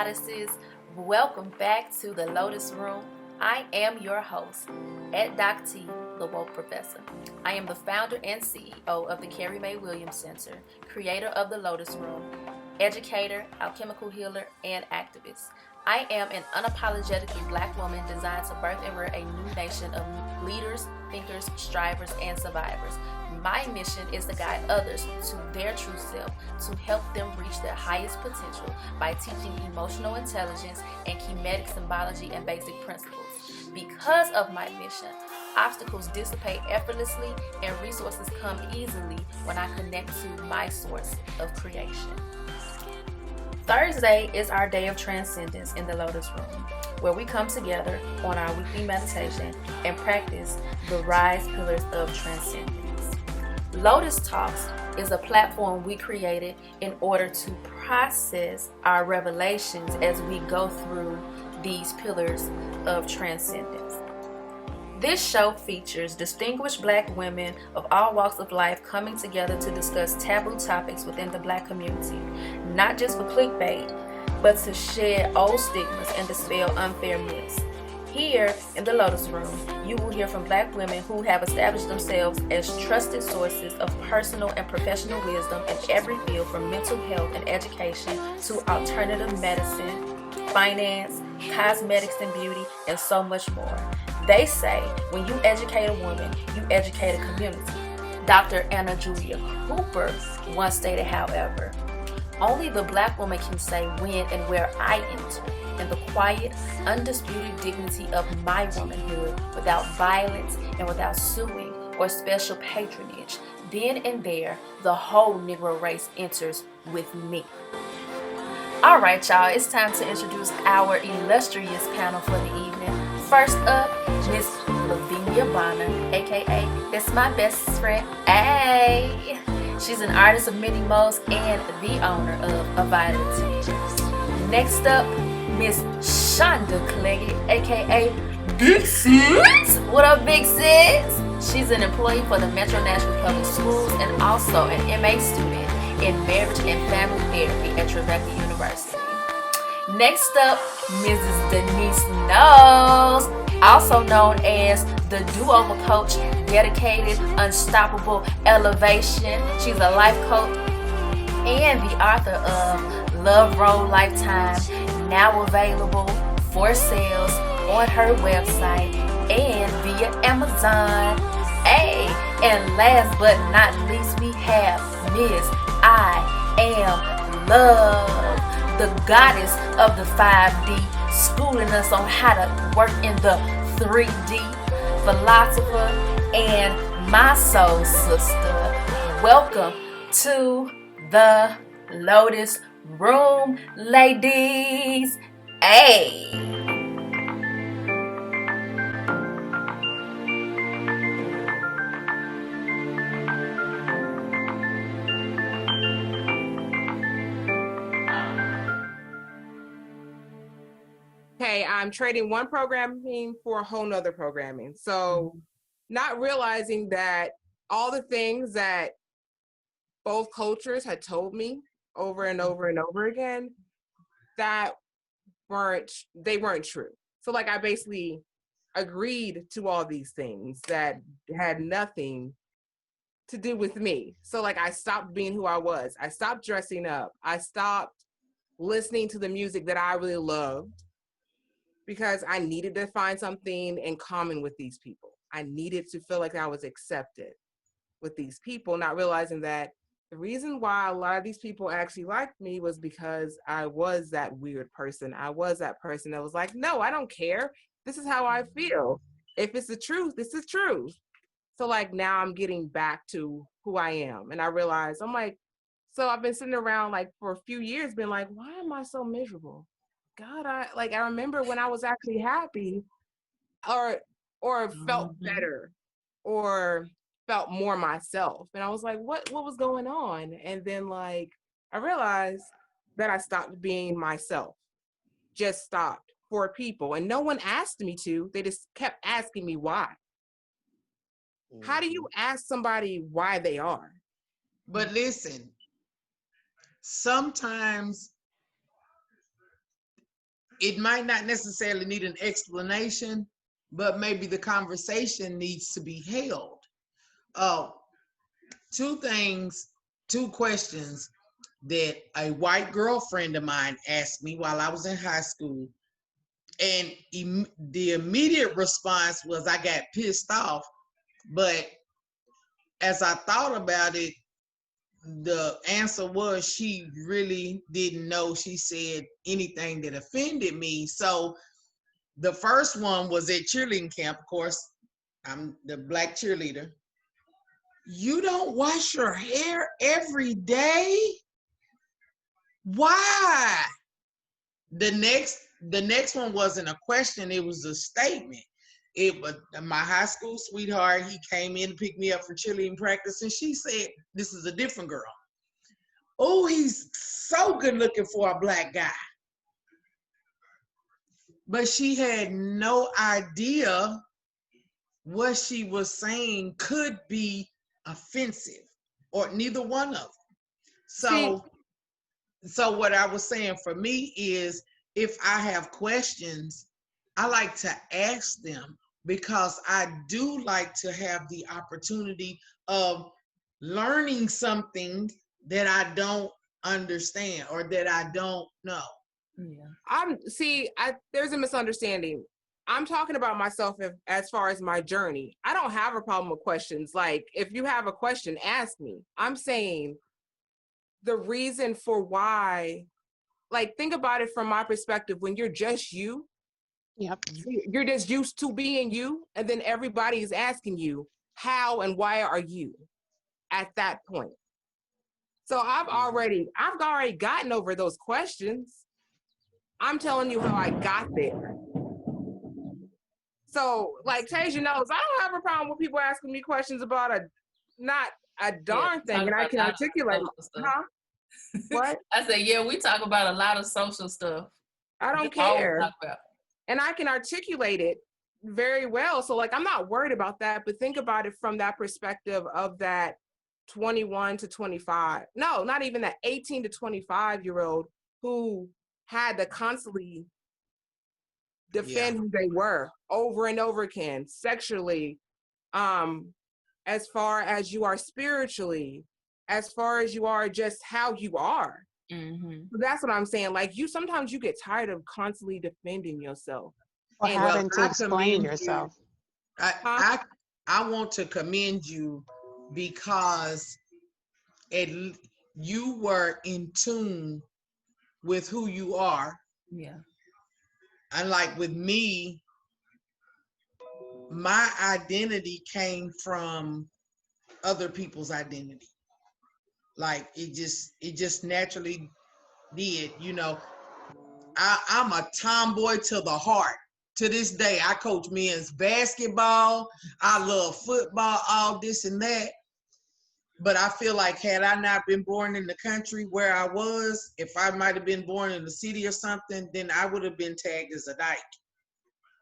goddesses. Welcome back to the Lotus Room. I am your host, at Doc T, the Woke Professor. I am the founder and CEO of the Carrie Mae Williams Center, creator of the Lotus Room, educator, alchemical healer, and activist. I am an unapologetically Black woman designed to birth and rear a new nation of leaders, thinkers, strivers, and survivors. My mission is to guide others to their true self, to help them reach their highest potential by teaching emotional intelligence and kinetic symbology and basic principles. Because of my mission, obstacles dissipate effortlessly and resources come easily when I connect to my source of creation. Thursday is our day of transcendence in the Lotus Room, where we come together on our weekly meditation and practice the rise pillars of transcendence. Lotus Talks is a platform we created in order to process our revelations as we go through these pillars of transcendence. This show features distinguished Black women of all walks of life coming together to discuss taboo topics within the Black community, not just for clickbait, but to shed old stigmas and dispel unfair myths. Here in the Lotus Room, you will hear from Black women who have established themselves as trusted sources of personal and professional wisdom in every field from mental health and education to alternative medicine, finance, cosmetics and beauty, and so much more. They say when you educate a woman, you educate a community. Dr. Anna Julia Cooper once stated, however, only the Black woman can say when and where I enter in the quiet, undisputed dignity of my womanhood without violence and without suing or special patronage. Then and there, the whole Negro race enters with me. All right, y'all, it's time to introduce our illustrious panel for the evening. First up, Miss Lavinia Bonner, aka It's My Best Friend. Hey! She's an artist of many modes and the owner of Avida Teachers. Next up, Miss Shonda Cleggett, aka Big Sis. What up, Big Sis? She's an employee for the Metro Nashville Public Schools and also an MA student in marriage and family therapy at Trevecca University. Next up, Mrs. Denise Knowles, also known as the do-over coach, dedicated, unstoppable elevation. She's a life coach and the author of Love Roll Lifetime, now available for sales on her website and via Amazon. Hey, and last but not least, we have Miss I Am Love, the goddess of the 5D, schooling us on how to work in the 3D, philosopher and my soul sister. Welcome to the Lotus Room, ladies. Hey. Okay, I'm trading one programming for a whole nother programming. So not realizing that all the things that both cultures had told me over and over and over again, that weren't true. So like I basically agreed to all these things that had nothing to do with me. So like I stopped being who I was. I stopped dressing up. I stopped listening to the music that I really loved, because I needed to find something in common with these people. I needed to feel like I was accepted with these people, not realizing that the reason why a lot of these people actually liked me was because I was that weird person. I was that person that was like, no, I don't care. This is how I feel. If it's the truth, this is truth. So like now I'm getting back to who I am. And I realized, I'm like, so I've been sitting around like for a few years being like, why am I so miserable? God, I remember when I was actually happy or felt better or felt more myself. And I was like, what was going on? And then like I realized that I stopped being myself, just stopped for people. And no one asked me to, they just kept asking me why. How do you ask somebody why they are? But listen, sometimes it might not necessarily need an explanation, but maybe the conversation needs to be held. Uh, two things, two questions that a white girlfriend of mine asked me while I was in high school. And the immediate response was I got pissed off. But as I thought about it, the answer was she really didn't know she said anything that offended me. So the first one was at cheerleading camp. Of course, I'm the black cheerleader. You don't wash your hair every day? Why? The next one wasn't a question, it was a statement. It was my high school sweetheart. He came in to pick me up for cheerleading practice, and she said, this is a different girl. Oh, he's so good looking for a black guy. But she had no idea what she was saying could be offensive, or neither one of them. So what I was saying for me is, if I have questions, I like to ask them, because I do like to have the opportunity of learning something that I don't understand or that I don't know. Yeah. There's a misunderstanding. I'm talking about myself as far as my journey. I don't have a problem with questions. Like, if you have a question, ask me. I'm saying the reason for why, like, think about it from my perspective. When you're just you, Yep. you're just used to being you, and then everybody is asking you, how and why are you at that point? So I've already gotten over those questions. I'm telling you how I got there. So, like Tasia knows, I don't have a problem with people asking me questions about not a darn thing, and I can articulate. Huh? What? I said, yeah, we talk about a lot of social stuff. I don't care. And I can articulate it very well. So, like, I'm not worried about that, but think about it from that perspective of that 21 to 25. No, not even that 18 to 25-year-old who had to constantly defend who they were over and over again, sexually, as far as you are spiritually, as far as you are just how you are. Mm-hmm. So that's what I'm saying. Like, sometimes you get tired of constantly defending yourself. Or having to explain yourself. I want to commend you, because you were in tune with who you are. Yeah. Unlike with me, my identity came from other people's identity. Like, it just naturally did, I'm a tomboy to the heart. To this day, I coach men's basketball. I love football, all this and that. But I feel like, had I not been born in the country where I was, if I might have been born in the city or something, then I would have been tagged as a dyke.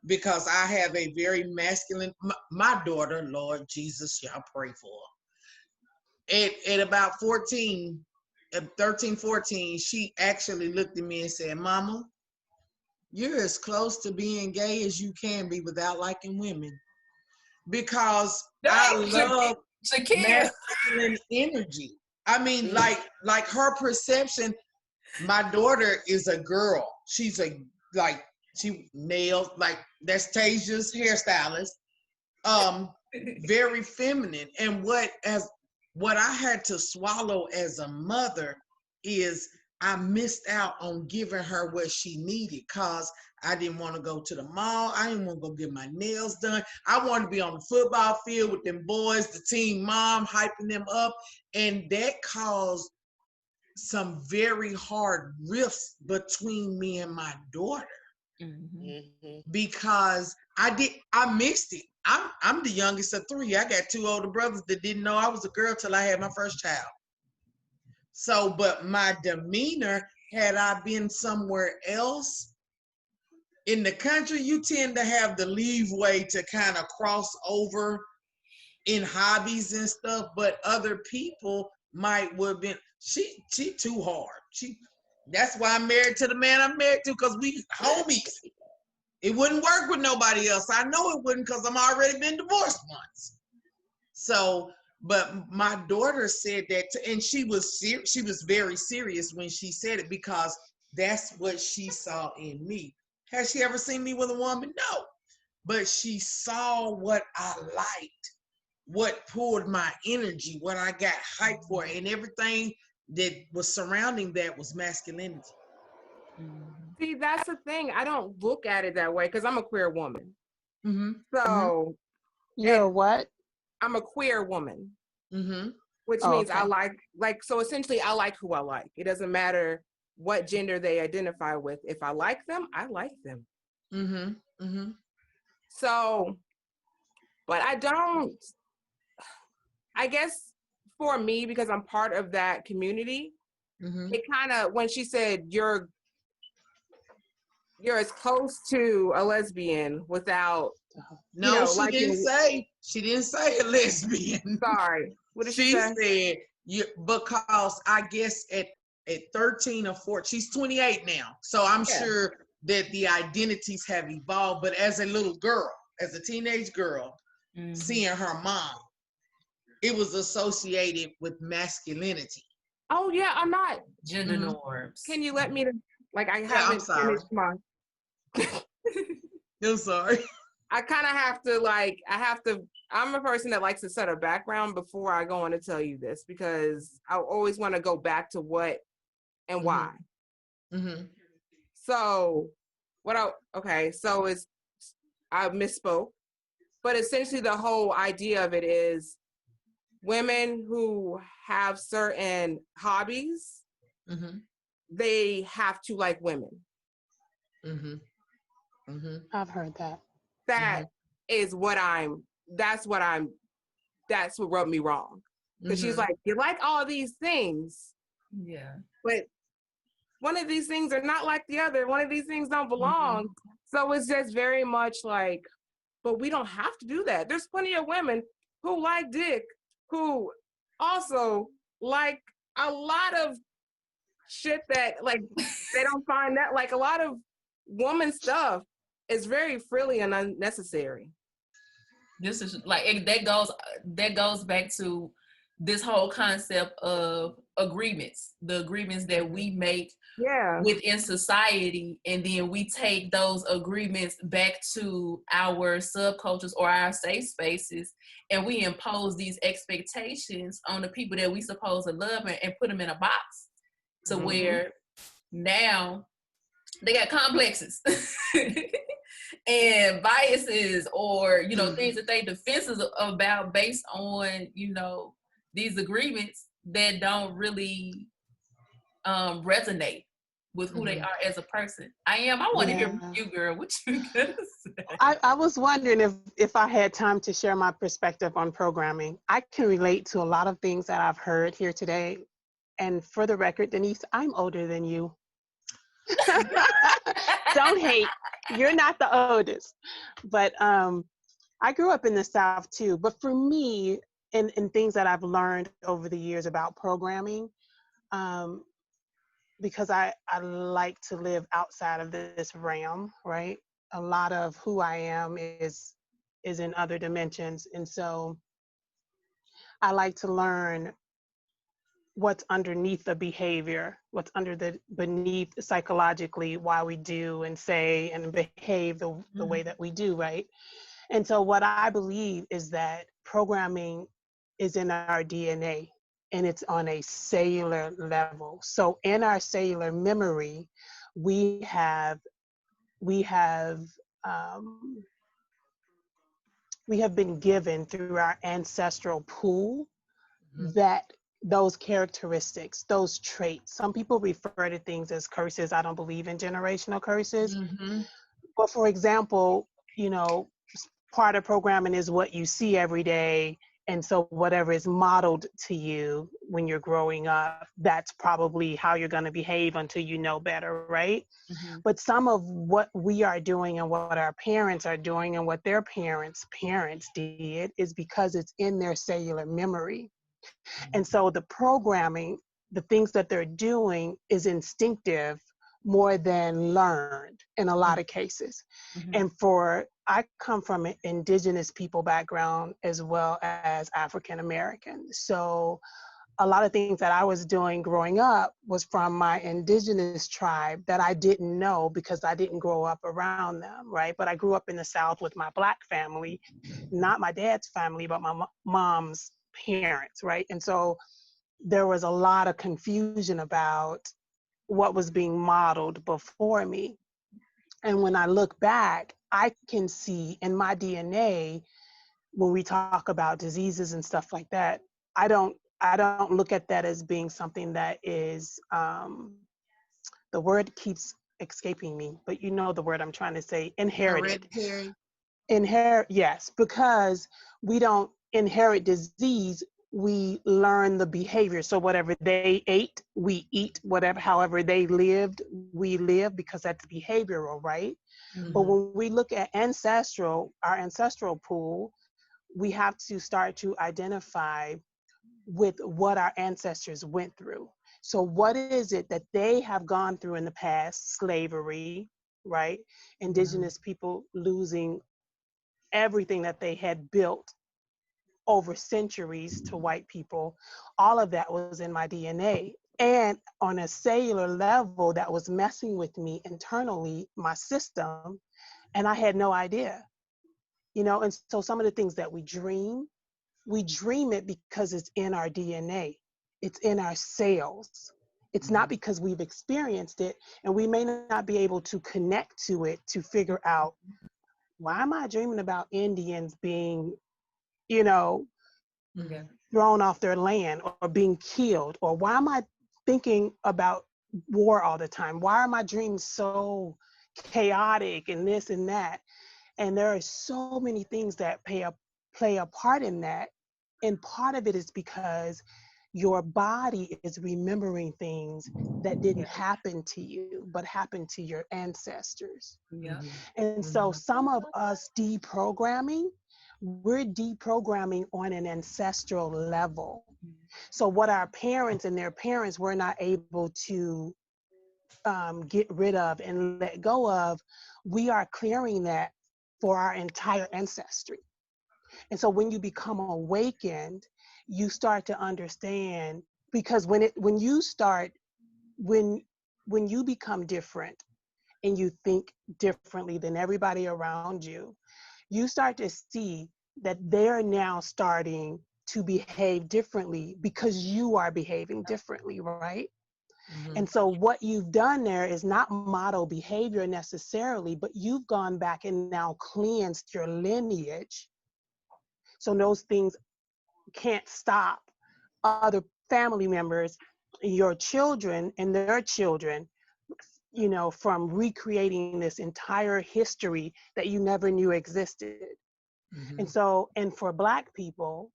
Because I have a very masculine, my daughter, Lord Jesus, y'all pray for her. At about 13, 14, she actually looked at me and said, Mama, you're as close to being gay as you can be without liking women. Because I love masculine energy. I mean, like her perception, my daughter is a girl. She's she nails, like, that's Tasia's hairstylist. Very feminine. And what I had to swallow as a mother is I missed out on giving her what she needed, because I didn't want to go to the mall. I didn't want to go get my nails done. I wanted to be on the football field with them boys, the team mom, hyping them up. And that caused some very hard rifts between me and my daughter. Mm-hmm. Because I mixed it. I'm the youngest of three. I got two older brothers that didn't know I was a girl till I had my first child. So, but my demeanor, had I been somewhere else in the country, you tend to have the leeway to kind of cross over in hobbies and stuff, but other people might would have been, she too hard. That's why I'm married to the man I'm married to, because we homies. It wouldn't work with nobody else. I know it wouldn't, because I'm already been divorced once. So, but my daughter said that, and she was very serious when she said it, because that's what she saw in me. Has she ever seen me with a woman? No. But she saw what I liked, what pulled my energy, what I got hyped for, and everything that was surrounding that was masculinity. See, that's the thing. I don't look at it that way because I'm a queer woman. Mm-hmm. So You're what? I'm a queer woman, Mm-hmm. which Oh, means okay. I like, so essentially I like who I like. It doesn't matter what gender they identify with. If I like them, I like them. Mm-hmm. Mm-hmm. So, but I guess for me, because I'm part of that community, Mm-hmm. it kind of, when she said you're as close to a lesbian without, No, she didn't liking. say. She didn't say a lesbian. Sorry, what did she She say? said, because I guess at 13 or 14, she's 28 now. So I'm Yeah. sure that the identities have evolved. But as a little girl, as a teenage girl, seeing her mom, it was associated with masculinity. Oh yeah, I'm not. Gender norms. Can you let me I I'm haven't sorry. finished my. I'm sorry. I kind of have to. I'm a person that likes to set a background before I go on to tell you this, because I always want to go back to what and why. Mm-hmm. So so I misspoke, but essentially the whole idea of it is women who have certain hobbies, Mm-hmm. they have to like women. Mm-hmm. Mm-hmm. I've heard that. That is that's what rubbed me wrong. Because she's like, you like all these things. Yeah. But one of these things are not like the other. One of these things don't belong. So it's just very much like, but we don't have to do that. There's plenty of women who like dick, who also like a lot of shit that they don't find that, a lot of woman stuff is very frilly and unnecessary. This is that goes back to this whole concept of agreements, the agreements that we make within society, and then we take those agreements back to our subcultures or our safe spaces, and we impose these expectations on the people that we supposed to love, and put them in a box to where now they got complexes and biases, or things that they defensive about based on these agreements that don't really resonate with who they are as a person. I want to hear from you, girl. What you gonna say? I was wondering if I had time to share my perspective on programming. I can relate to a lot of things that I've heard here today. And for the record, Denise, I'm older than you. Don't hate. You're not the oldest. But I grew up in the South too. But for me, and things that I've learned over the years about programming, because I like to live outside of this realm, right? A lot of who I am is in other dimensions. And so I like to learn what's underneath the behavior, what's beneath psychologically why we do and say and behave the way that we do, right? And so what I believe is that programming is in our DNA, and it's on a cellular level. So in our cellular memory, we have been given through our ancestral pool that those characteristics, those traits. Some people refer to things as curses. I don't believe in generational curses. But for example, part of programming is what you see every day. And so whatever is modeled to you when you're growing up, that's probably how you're going to behave until you know better, right? But some of what we are doing and what our parents are doing and what their parents did is because it's in their cellular memory. And so the programming the things that they're doing is instinctive more than learned in a lot of cases. Mhm. And I come from an indigenous people background as well as African American. So a lot of things that I was doing growing up was from my indigenous tribe that I didn't know because I didn't grow up around them, right? But I grew up in the South with my Black family, not my dad's family, but my mom's parents, right? And so there was a lot of confusion about what was being modeled before me. And when I look back, I can see in my DNA, when we talk about diseases and stuff like that, I don't look at that as being something that is the word keeps escaping me, but you know the word I'm trying to say, inherited. Hereditary. Yes, because we don't inherit disease, we learn the behavior. So whatever they ate, we eat. Whatever, however they lived, we live, because that's behavioral, right? But Mhm. when we look at our ancestral pool, we have to start to identify with what our ancestors went through. So what is it that they have gone through in the past? Slavery, right? Indigenous people losing everything that they had built over centuries to white people. All of that was in my DNA. And on a cellular level, that was messing with me internally, my system, and I had no idea. And so some of the things that we dream it because it's in our DNA, it's in our cells. It's not because we've experienced it, and we may not be able to connect to it to figure out, why am I dreaming about Indians being, you know, Mhm. thrown off their land or being killed? Or why am I thinking about war all the time? Why are my dreams so chaotic and this and that? And there are so many things that play a part in that. And part of it is because your body is remembering things that didn't happen to you, but happened to your ancestors. Yeah. And so some of us we're deprogramming on an ancestral level. So what our parents and their parents were not able to get rid of and let go of, we are clearing that for our entire ancestry. And so when you become awakened, you start to understand, because when when you become different and you think differently than everybody around you start to see that they're now starting to behave differently because you are behaving differently, right? And Mhm. so what you've done there is not model behavior necessarily, but you've gone back and now cleansed your lineage. So those things can't stop other family members, your children and their children, from recreating this entire history that you never knew existed. And Mhm. so, and for Black people,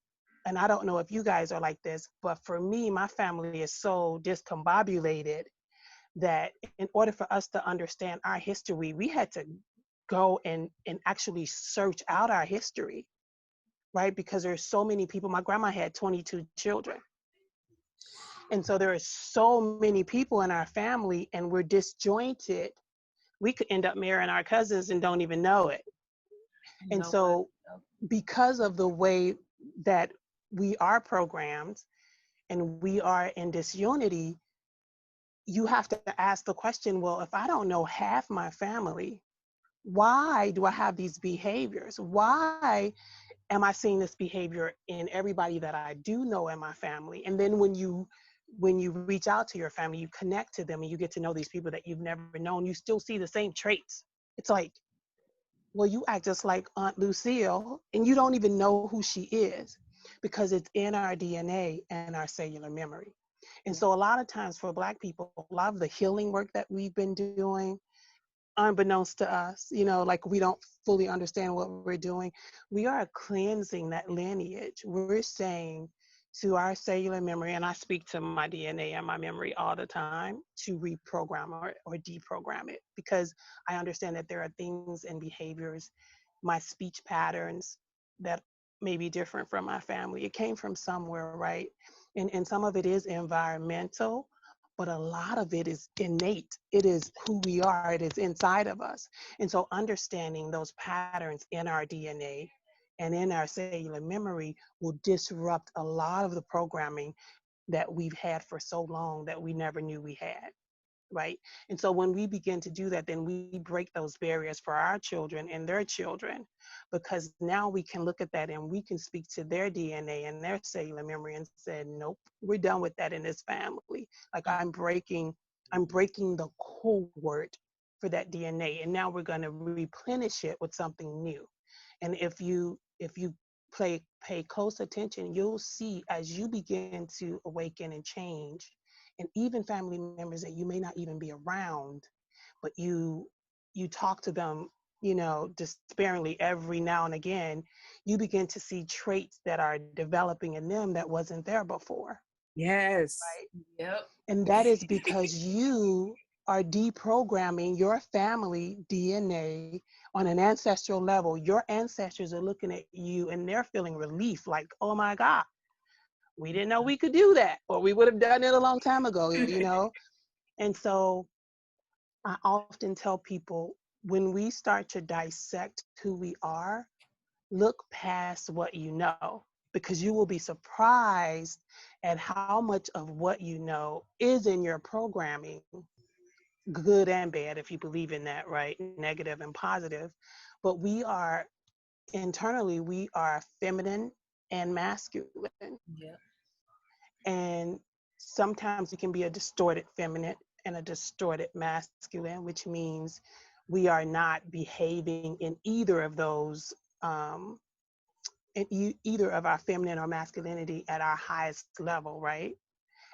and I don't know if you guys are like this, but for me, my family is so discombobulated that in order for us to understand our history, we had to go and actually search out our history, right? Because there's so many people. My grandma had 22 children. And so there are so many people in our family, and we're disjointed. We could end up marrying our cousins and don't even know it. And Nobody. so because of the way that we are programmed and we are in disunity, you have to ask the question, well, if I don't know half my family, why do I have these behaviors? Why am I seeing this behavior in everybody that I do know in my family? And then when you reach out to your family, you connect to them and you get to know these people that you've never known, you still see the same traits. It's like, well, you act just like Aunt Lucille and you don't even know who she is, because it's in our DNA and our cellular memory. And so a lot of times for Black people, a lot of the healing work that we've been doing, unbeknownst to us, like we don't fully understand what we're doing, we are cleansing that lineage. We're saying to our cellular memory, and I speak to my DNA and my memory all the time, to reprogram or deprogram it, because I understand that there are things and behaviors, my speech patterns, that may be different from my family. It came from somewhere, right? And some of it is environmental, but a lot of it is innate. It is who we are. It is inside of us. And so understanding those patterns in our DNA and in our cellular memory will disrupt a lot of the programming that we've had for so long that we never knew we had. Right. And so when we begin to do that, then we break those barriers for our children and their children, because now we can look at that and we can speak to their DNA and their cellular memory and say, nope, we're done with that in this family. Like I'm breaking the code for that DNA. And now we're going to replenish it with something new. And if you pay close attention, you'll see as you begin to awaken and change, and even family members that you may not even be around, but you talk to them, just sparingly every now and again, you begin to see traits that are developing in them that wasn't there before. Yes. Right. Yep. And that is because you are deprogramming your family DNA on an ancestral level. Your ancestors are looking at you and they're feeling relief, like, oh my God, we didn't know we could do that, or we would have done it a long time ago. And so I often tell people, when we start to dissect who we are, look past what you know, because you will be surprised at how much of what you know is in your programming, good and bad, if you believe in that, right? Negative and positive. But internally, we are feminine and masculine. Yep. And sometimes it can be a distorted feminine and a distorted masculine, which means we are not behaving in either of those, either of our feminine or masculinity at our highest level, right?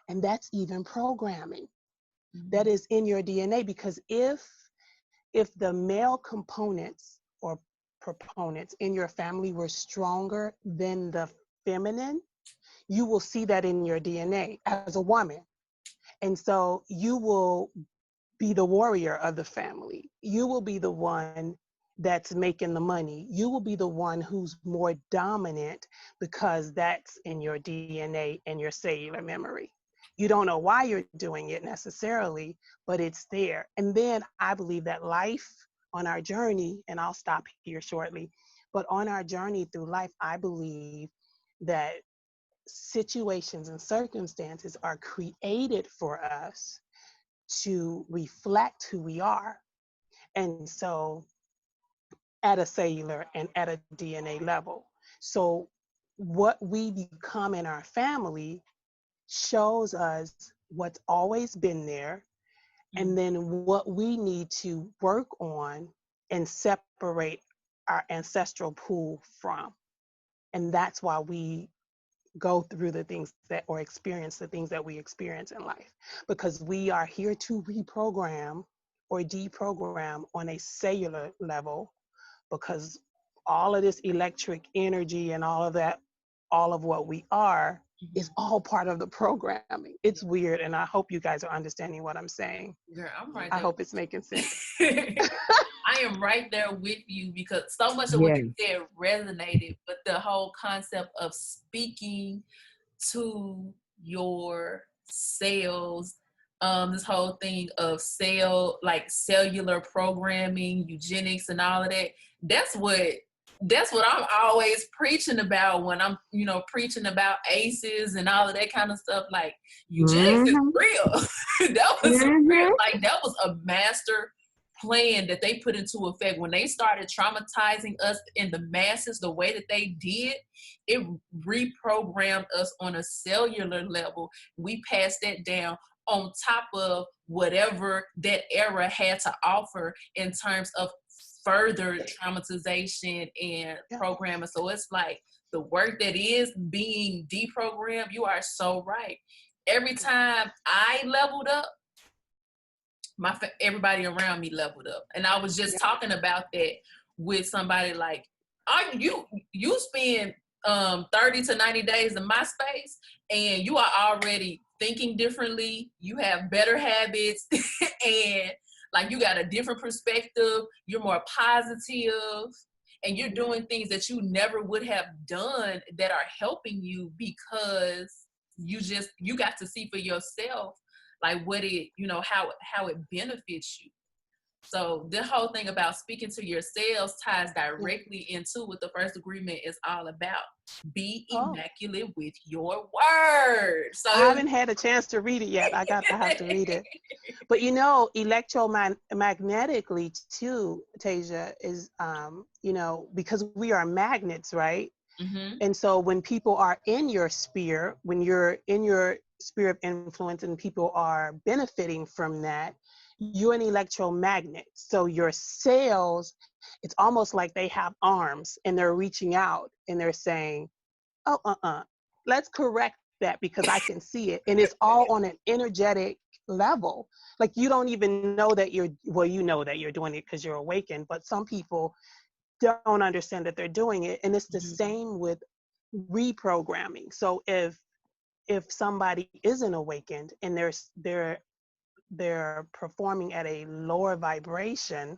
And that's even programming that is in your DNA, because if the male components or proponents in your family were stronger than the feminine, you will see that in your DNA as a woman. And so you will be the warrior of the family. You will be the one that's making the money. You will be the one who's more dominant, because that's in your DNA and your cellular memory. You don't know why you're doing it necessarily, but it's there. And then I believe that life on our journey, and I'll stop here shortly, but on our journey through life, I believe that situations and circumstances are created for us to reflect who we are. And so at a cellular and at a DNA level. So what we become in our family shows us what's always been there, and then what we need to work on and separate our ancestral pool from. And that's why we go through the things that, or experience the things that we experience in life, because we are here to reprogram or deprogram on a cellular level, because all of this electric energy and all of that, all of what we are is all part of the programming. It's weird, and I hope you guys are understanding what I'm saying. Girl, I'm right I there. hope it's making sense. I am right there with you, because so much of what you said resonated, but the whole concept of speaking to your cells, this whole thing of cellular programming, eugenics, and all of that. That's what I'm always preaching about when I'm, preaching about ACEs and all of that kind of stuff. Like, eugenics is real. That was real. Like, that was a master plan that they put into effect when they started traumatizing us in the masses the way that they did. It reprogrammed us on a cellular level. We passed that down on top of whatever that era had to offer in terms of further traumatization and programming. So it's like the work that is being deprogrammed. You are so right. Every time I leveled up, everybody around me leveled up. And I was just talking about that with somebody, like, you spend 30 to 90 days in my space, and you are already thinking differently. You have better habits, and like, you got a different perspective. You're more positive, and you're doing things that you never would have done that are helping you, because you got to see for yourself, like what it, how it benefits you. So the whole thing about speaking to yourselves ties directly into what the first agreement is all about. Be immaculate with your words. So I haven't had a chance to read it yet. I have to read it. But electromagnetically too, Tasia, is because we are magnets, right? Mm-hmm. And so when people are in your sphere, when you're in your sphere of influence and people are benefiting from that, you're an electromagnet. So your cells, it's almost like they have arms and they're reaching out and they're saying, oh, let's correct that because I can see it. And it's all on an energetic level. Like you don't even know that you know that you're doing it because you're awakened, but some people don't understand that they're doing it. And it's the same with reprogramming. So if somebody isn't awakened and they're performing at a lower vibration,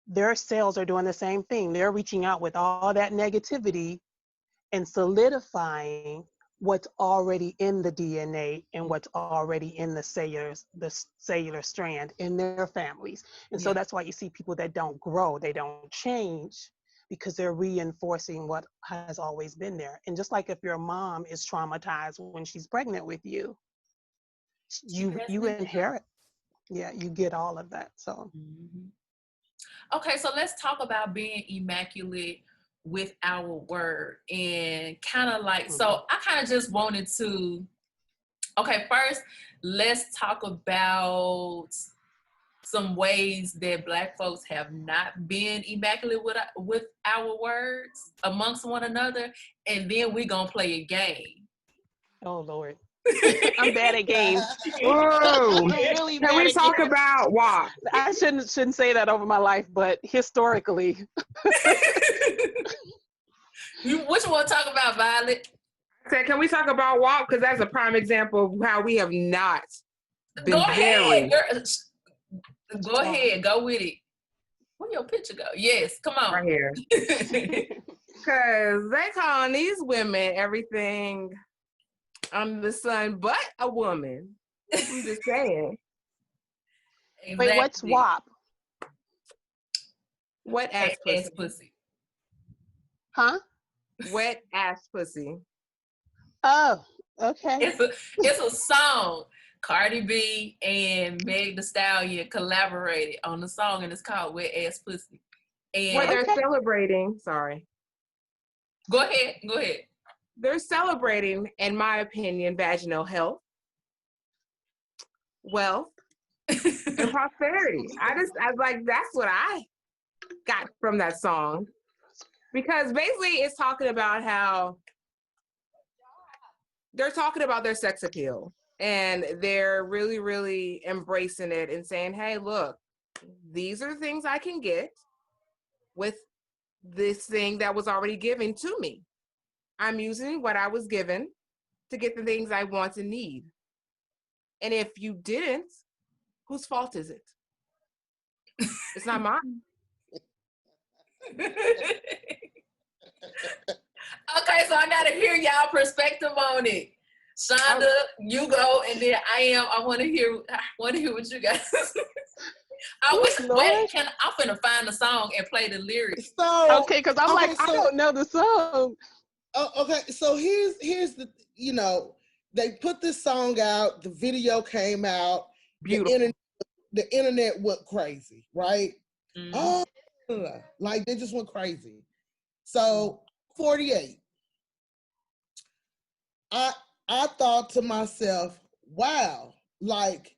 their cells are doing the same thing. They're reaching out with all that negativity and solidifying what's already in the DNA and what's already in the cellular strand in their families. And so that's why you see people that don't grow, they don't change, because they're reinforcing what has always been there. And just like if your mom is traumatized when she's pregnant with you, you inherit. Yeah, you get all of that. So okay, so let's talk about being immaculate with our word, and kind of like, so I kind of just wanted to, okay, first let's talk about some ways that Black folks have not been immaculate with our words amongst one another, and then we're gonna play a game. Oh Lord. I'm bad at games. Whoa. Really Can we talk about WAP? I shouldn't say that over my life, but historically. What you want to talk about, Violet? Can we talk about WAP? Because that's a prime example of how we have not been Go ahead, girl. Go Wow. ahead, go with it. Where your picture go? Yes, come on. Right here. Because they calling these women everything under the sun but a woman. I'm just saying. Exactly. Wait, what's WAP? Wet ass pussy. Huh? Wet ass pussy. Oh, okay. It's a song. Cardi B and Meg Thee Stallion collaborated on the song, and it's called Wet Ass Pussy. And Well, they're celebrating. Sorry. Go ahead. They're celebrating, in my opinion, vaginal health, wealth, and prosperity. I like, that's what I got from that song. Because basically it's talking about how they're talking about their sex appeal. And they're really, really embracing it and saying, hey, look, these are the things I can get with this thing that was already given to me. I'm using what I was given to get the things I want and need. And if you didn't, whose fault is it? It's not mine. Okay, so I gotta hear y'all perspective on it. Shonda, you go, and then I want to hear what you guys. I'm finna find the song and play the lyrics. So okay, because I don't know the song. Okay, so here's the, they put this song out, the video came out, beautiful. The internet went crazy, right? Mm-hmm. Oh, like they just went crazy. So 48. I thought to myself, wow, like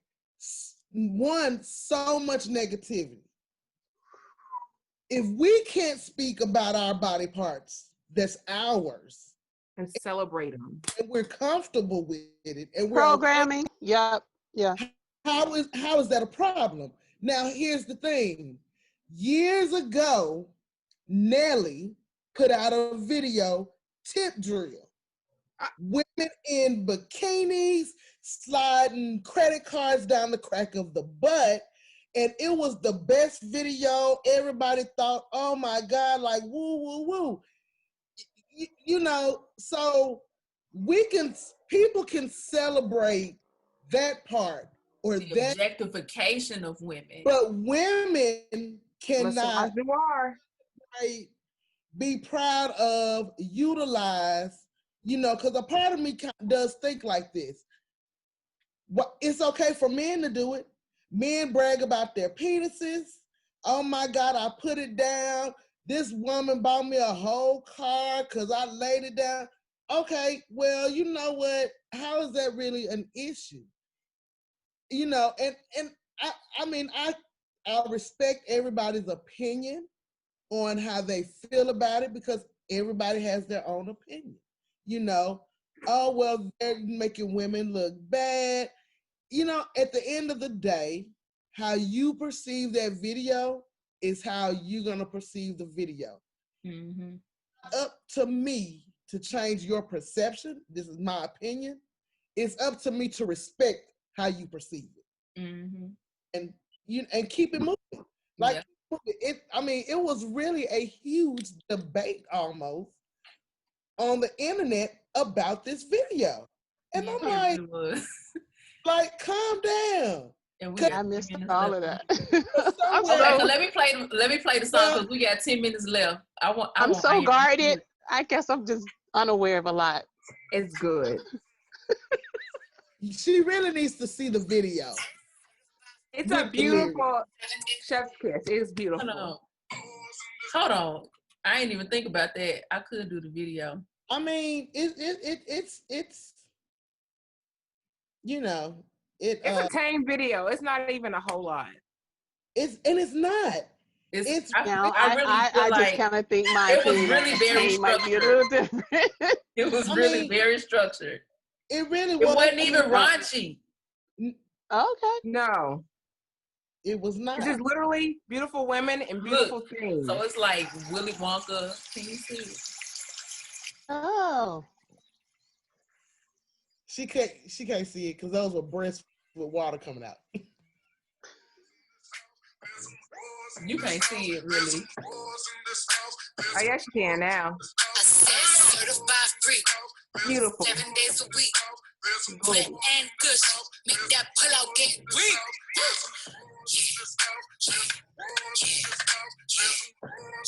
so much negativity. If we can't speak about our body parts, that's ours, and celebrate them, and we're comfortable with it, and we're programming. Okay. Yeah. How is that a problem? Now, here's the thing. Years ago, Nelly put out a video, Tip Drill. Women in bikinis sliding credit cards down the crack of the butt. And it was the best video. Everybody thought, oh my God, like woo, woo, woo. So people can celebrate that part or The that, objectification of women. but women cannot right, be proud of, utilize, because a part of me does think like this. Well, it's okay for men to do it. Men brag about their penises. Oh my God, I put it down. This woman bought me a whole car because I laid it down. Okay, well, you know what? How is that really an issue? And I mean, I respect everybody's opinion on how they feel about it because everybody has their own opinion. Oh, well, they're making women look bad. At the end of the day, how you perceive that video is how you're going to perceive the video. Mm-hmm. Up to me to change your perception. This is my opinion. It's up to me to respect how you perceive it. Mm-hmm. And keep it moving. Like, it was really a huge debate almost on the internet about this video. And I'm like, like, calm down. And I missed all of that. Okay, so let me play the song because we got 10 minutes left. I'm so guarded. I guess I'm just unaware of a lot. It's good. She really needs to see the video. It's a beautiful chef's kiss. It's beautiful. Hold on. I ain't even think about that. I could do the video. I mean, it's it's a tame video. It's not even a whole lot. It's not. I just kind of think my opinion really very might be a little different. It was really very structured. It really was. It wasn't even raunchy. Okay. No. It was not. It's just literally beautiful women and beautiful things. So it's like Willy Wonka. Can you see it? Oh. She can't see it because those were breasts with water coming out. You can't see it really. Oh yes, you can now. Beautiful. 7 days a week. Wet and good. Make that pull out get weak.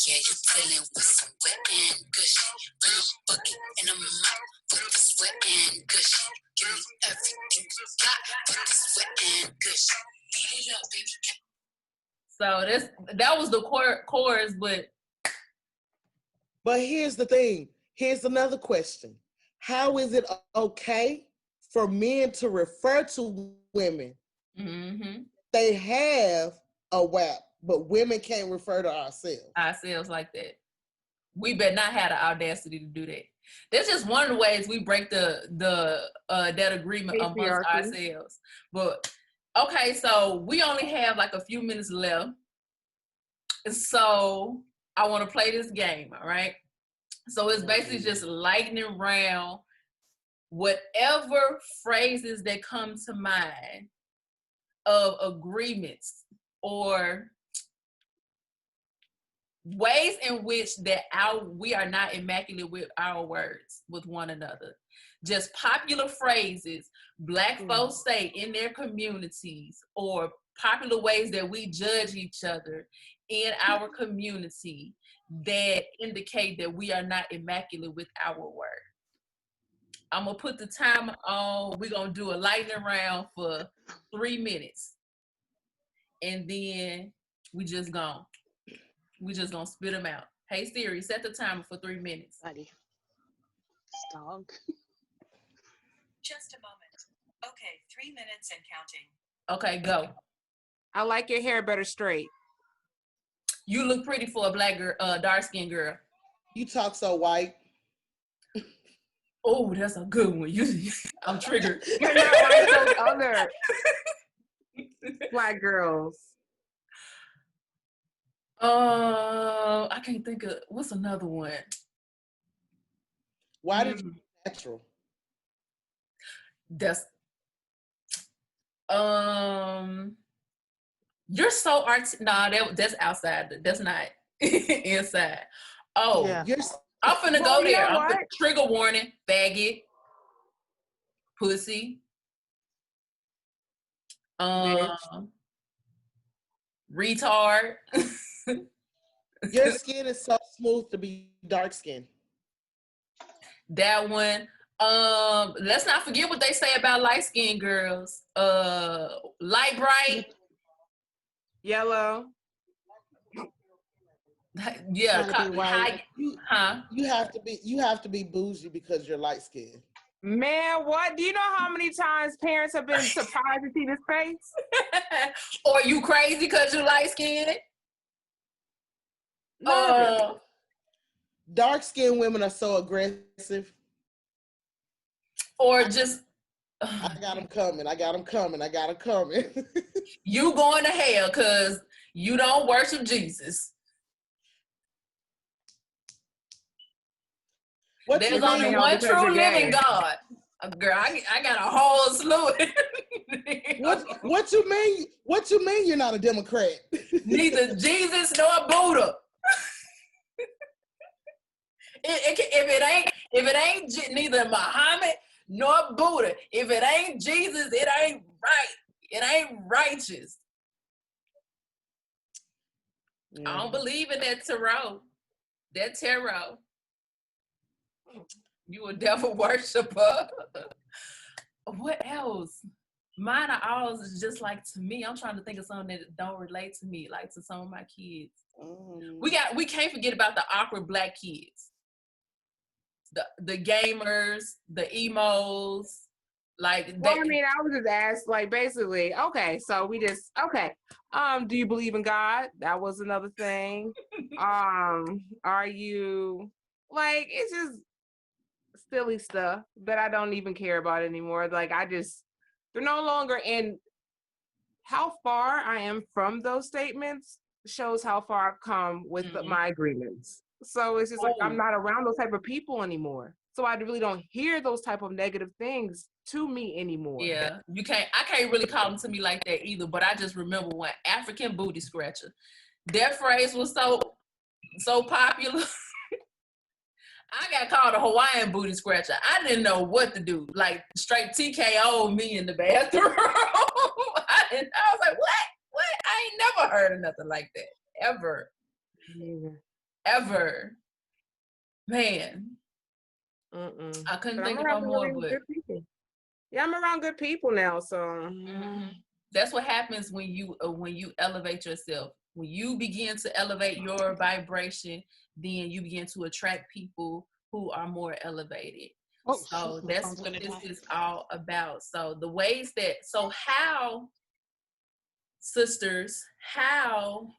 Yeah, you dealing with some wet and gush. Bring a bucket and a mop for this wet and gush. Give me everything you got for this wet and gush. Beat it up, baby. So that was the chorus, but here's the thing. Here's another question. How is it okay for men to refer to women? Mm-hmm. They have a WAP, but women can't refer to ourselves like that. We better not have the audacity to do that. That's just one of the ways we break that agreement amongst ourselves. But okay, so we only have like a few minutes left. So I want to play this game, all right? So it's basically just lightning round whatever phrases that come to mind of agreements or ways in which that we are not immaculate with our words with one another. Just popular phrases Black folks say in their communities, or popular ways that we judge each other in our community that indicate that we are not immaculate with our word. I'm going to put the timer on. We're going to do a lightning round for 3 minutes. And then we just going to spit them out. Hey, Siri, set the timer for 3 minutes. Buddy. Dog. Just a moment. Okay, 3 minutes and counting. Okay, go. I like your hair better straight. You look pretty for a black girl, dark-skinned girl. You talk so white. Oh, that's a good one. I'm triggered. You're not like those other Black girls. I can't think of what's another one. Why did you natural? That's you're so that's outside. That's not inside. Oh, yeah. I'm finna go there. I'm finna trigger warning, faggot. pussy, Bitch. retard. Your skin is so smooth to be dark skinned. That one. Let's not forget what they say about light skinned girls. Light bright. Yellow. Yeah, Trying to be white. You have to be bougie because you're light skinned. Man, what? Do you know how many times parents have been surprised to see this face? Or you crazy because you light skinned? Dark skinned women are so aggressive. Or just I got them coming. I got them coming. I got them coming. You going to hell because you don't worship Jesus. There's only one true living God. Girl, I got a whole slew. What you mean? What you mean you're not a Democrat? Neither Jesus nor Buddha. If it ain't neither Muhammad nor Buddha, if it ain't Jesus, it ain't right. It ain't righteous. I don't believe in that tarot. That tarot. You a devil worshiper. What else? Mine are always just like to me. I'm trying to think of something that don't relate to me, like to some of my kids. We can't forget about the awkward black kids. The gamers, the emos, like well, I mean, I was just asked, like, basically, okay, so do you believe in God? That was another thing. Are you, like, it's just silly stuff that I don't even care about anymore. Like, they're no longer in. How far I am from those statements shows how far I've come with my agreements. So it's just like I'm not around those type of people anymore. So I really don't hear those type of negative things to me anymore. Yeah, I can't really call them to me like that either, but I just remember when African booty scratcher, that phrase was so popular. I got called a Hawaiian booty scratcher. I didn't know what to do. Like straight TKO me in the bathroom. I was like, what? I ain't never heard of nothing like that. Ever. Ever. Man. I couldn't think of no more, but yeah, I'm around good people now, so that's what happens when you elevate yourself. When you begin to elevate your vibration, then you begin to attract people who are more elevated. So that's what this is all about. So the ways how, sisters,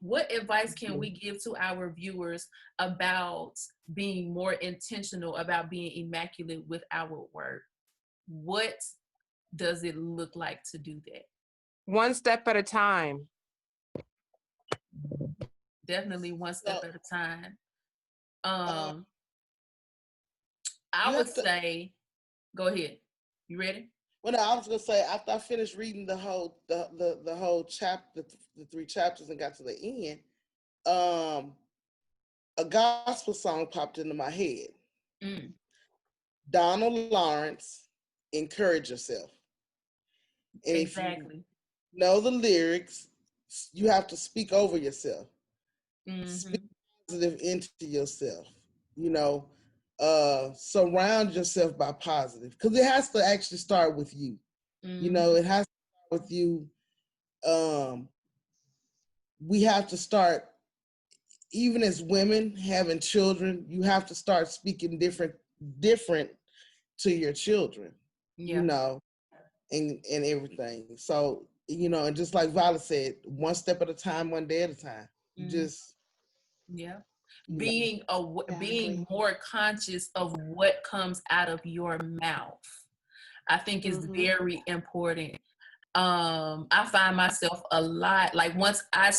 what advice can we give to our viewers about being more intentional about being immaculate with our work? What does it look like to do that? One step at a time. Definitely one step at a time. I would say, go ahead. You ready? Well, no, I was gonna say after I finished reading the whole chapter, the 3 chapters, and got to the end, a gospel song popped into my head. Donald Lawrence, "Encourage Yourself." And exactly. If you know the lyrics, you have to speak over yourself. Speak positive into yourself. Surround yourself by positive, because it has to actually start with you. It has to start with you. We have to start, even as women having children, you have to start speaking different to your children, and everything. So, and just like Violet said, one step at a time, one day at a time. Being more conscious of what comes out of your mouth, I think is very important. I find myself a lot, like once I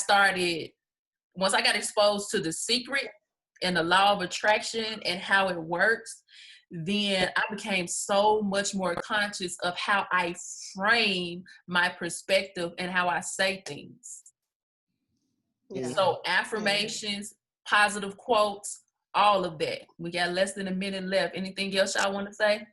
got exposed to The Secret and the law of attraction and how it works, then I became so much more conscious of how I frame my perspective and how I say things. So affirmations, positive quotes, all of that. We got less than a minute left. Anything else y'all want to say?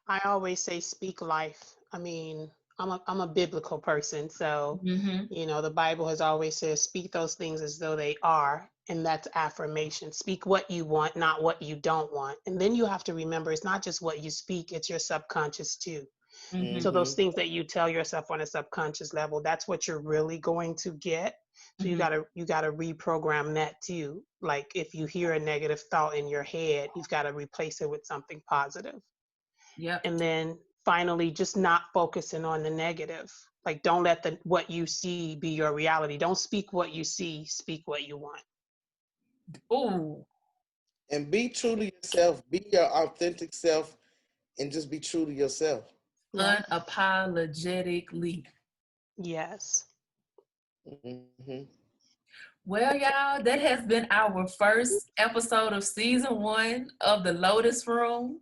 I always say speak life. I mean, I'm a biblical person, so Mm-hmm. the Bible has always said speak those things as though they are, and that's affirmation. Speak what you want, not what you don't want. And then you have to remember it's not just what you speak, it's your subconscious too. Mm-hmm. So those things that you tell yourself on a subconscious level, that's what you're really going to get. So Mm-hmm. you gotta reprogram that too. Like if you hear a negative thought in your head, you've got to replace it with something positive. Yep. And then finally, just not focusing on the negative. Like don't let the what you see be your reality. Don't speak what you see, speak what you want. Ooh. And be true to yourself. Be your authentic self, and just be true to yourself. Yeah. Unapologetically. Yes. Mm-hmm. Well, y'all, that has been our first episode of season 1 of the Lotus Room.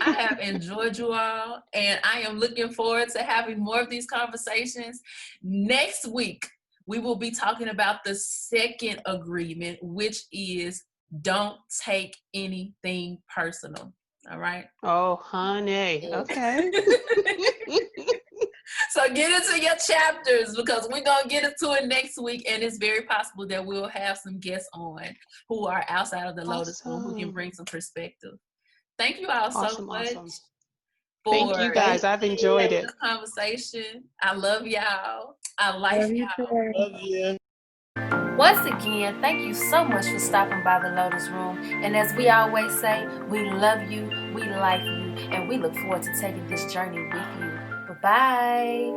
I have enjoyed you all, and I am looking forward to having more of these conversations. Next week, we will be talking about the second agreement, which is don't take anything personal. All right. Oh, honey. Okay. So get into your chapters because we're going to get into it next week. And it's very possible that we'll have some guests on who are outside of the Lotus Room who can Awesome. bring some perspective. Thank you all so Awesome. much Awesome. Thank you for guys. I've enjoyed having it. this conversation. I love y'all. I like Love you y'all. too. Love you. Once again, thank you so much for stopping by the Lotus Room. And as we always say, we love you, we like you, and we look forward to taking this journey with you. Bye-bye.